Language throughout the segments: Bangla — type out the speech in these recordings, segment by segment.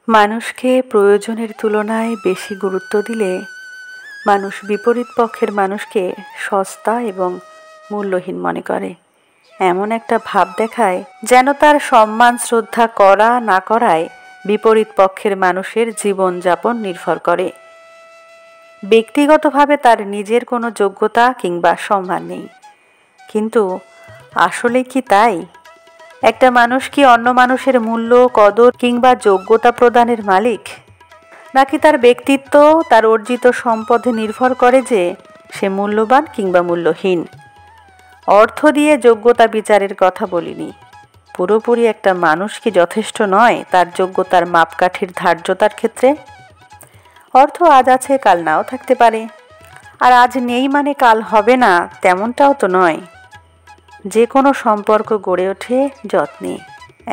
মানুষকে প্রয়োজনের তুলনায় বেশি গুরুত্ব দিলে মানুষ বিপরীত পক্ষের মানুষকে সস্তা এবং মূল্যহীন মনে করে। এমন একটা ভাব দেখায় যেন তার সম্মান শ্রদ্ধা করা না করায় বিপরীত পক্ষের মানুষের জীবনযাপন নির্ভর করে। ব্যক্তিগতভাবে তার নিজের কোনো যোগ্যতা কিংবা সম্মান নেই, কিন্তু আসলে কি তাই? একটা মানুষ কি অন্য মানুষের মূল্য কদর কিংবা যোগ্যতা প্রদানের মালিক, নাকি তার ব্যক্তিত্ব তার অর্জিত সম্পদে নির্ভর করে যে সে মূল্যবান কিংবা মূল্যহীন? অর্থ দিয়ে যোগ্যতা বিচারের কথা বলিনি। পুরোপুরি একটা মানুষ কি যথেষ্ট নয় তার যোগ্যতার মাপকাঠির ধার্যতার ক্ষেত্রে? অর্থ আজ আছে কাল নাও থাকতে পারে, আর আজ নেই মানে কাল হবে না তেমনটাও তো নয়। যে কোনো সম্পর্ক গড়ে ওঠে যত্নে,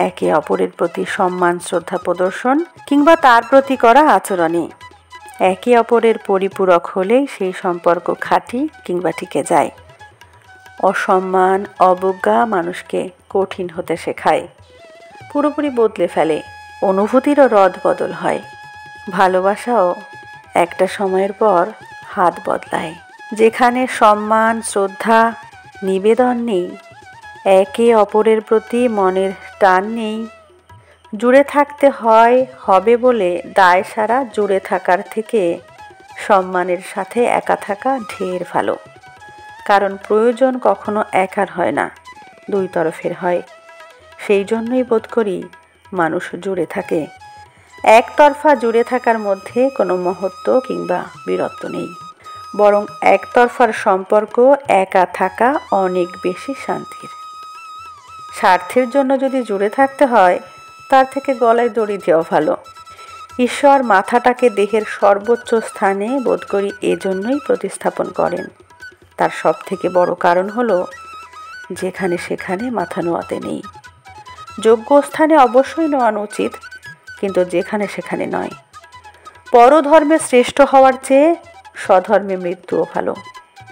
একে অপরের প্রতি সম্মান শ্রদ্ধা প্রদর্শন কিংবা তার প্রতি করা আচরণে। একে অপরের পরিপূরক হলেই সেই সম্পর্ক খাঁটি কিংবা টিকে যায়। অসম্মান অবজ্ঞা মানুষকে কঠিন হতে শেখায়, পুরোপুরি বদলে ফেলে, অনুভূতিরও রদ বদল হয়। ভালোবাসাও একটা সময়ের পর হাত বদলায়। যেখানে সম্মান শ্রদ্ধা নিবেদন নেই, একে অপরের প্রতি মনের টান নেই, জুড়ে থাকতে হবে বলে দায় সারা জুড়ে থাকার থেকে সম্মানের সাথে একা থাকা ঢের ভালো। কারণ প্রয়োজন কখনো একার হয় না, দুই তরফের হয়। সেই জন্যই বোধ করি মানুষ জুড়ে থাকে। একতরফা জুড়ে থাকার মধ্যে কোনো মহত্ব কিংবা বীরত্ব নেই, বরং একতরফার সম্পর্ক একা থাকা অনেক বেশি শান্তির। স্বার্থের জন্য যদি জুড়ে থাকতে হয়, তার থেকে গলায় দড়ি দেওয়া ভালো। ঈশ্বর মাথাটাকে দেহের সর্বোচ্চ স্থানে বোধ করি এজন্যই প্রতিস্থাপন করেন। তার সব থেকে বড় কারণ হলো যেখানে সেখানে মাথা নোয়াতে নেই। যোগ্য স্থানে অবশ্যই নোয়ানো উচিত, কিন্তু যেখানে সেখানে নয়। পরধর্মে শ্রেষ্ঠ হওয়ার চেয়ে স্বধর্মে মৃত্যুও ভালো।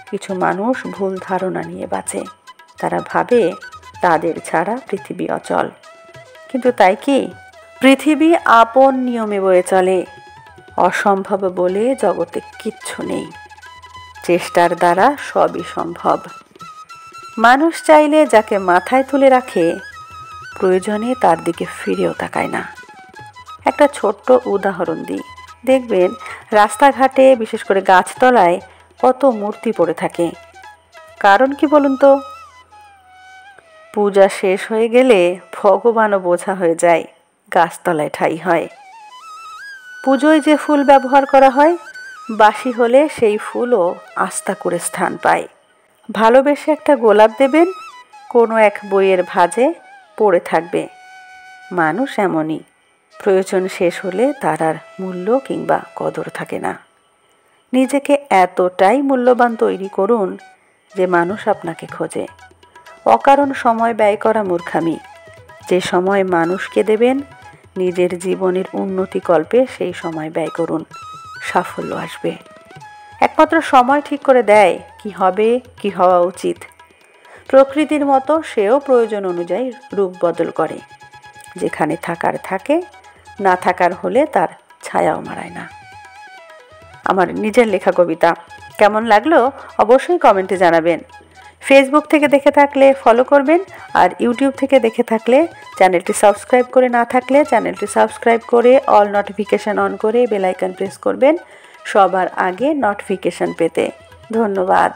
কিছু মানুষ ভুল ধারণা নিয়ে বাঁচে। তারা ভাবে তাদের ছাড়া পৃথিবী অচল, কিন্তু তাই কি? পৃথিবী আপন নিয়মে বয়ে চলে। অসম্ভব বলে জগতে কিচ্ছু নেই। চেষ্টার দ্বারা সবই সম্ভব। মানুষ চাইলে যাকে মাথায় তুলে রাখে, প্রয়োজনে তার দিকে ফিরেও তাকায় না। একটা ছোট্ট উদাহরণ দিই, দেখবেন রাস্তাঘাটে বিশেষ করে গাছতলায় কত মূর্তি পড়ে থাকে। কারণ কি বলুন তো? পূজা শেষ হয়ে গেলে ভগবানও বোঝা হয়ে যায়, গাছতলায় ঠাঁই হয়। পুজোয় যে ফুল ব্যবহার করা হয়, বাসি হলে সেই ফুলও আস্থা করে স্থান পায়। ভালোবেসে একটা গোলাপ দেবেন, কোনো এক বইয়ের ভাঁজে পড়ে থাকবে। মানুষ এমনই, প্রয়োজন শেষ হলে তার আর মূল্য কিংবা কদর থাকে না। নিজেকে এতটাই মূল্যবান তৈরি করুন যে মানুষ আপনাকে খোঁজে। অকারণ সময় ব্যয় করা মূর্খামি। যে সময় মানুষকে দেবেন, নিজের জীবনের উন্নতি কল্পে সেই সময় ব্যয় করুন, সাফল্য আসবে। একমাত্র সময় ঠিক করে দেয় কি হবে, কি হওয়া উচিত। প্রকৃতির মতো সেও প্রয়োজন অনুযায়ী রূপ বদল করে। যেখানে থাকার থাকে, না থাকার হলে তার ছায়াও মারায় না। আমার নিজের লেখা কবিতা কেমন লাগলো অবশ্যই কমেন্টে জানাবেন। ফেসবুক থেকে দেখে থাকলে ফলো করবেন, আর ইউটিউব থেকে দেখে থাকলে চ্যানেলটি সাবস্ক্রাইব করে না থাকলে চ্যানেলটি সাবস্ক্রাইব করে অল নোটিফিকেশান অন করে বেল আইকন প্রেস করবেন সবার আগে নোটিফিকেশান পেতে। ধন্যবাদ।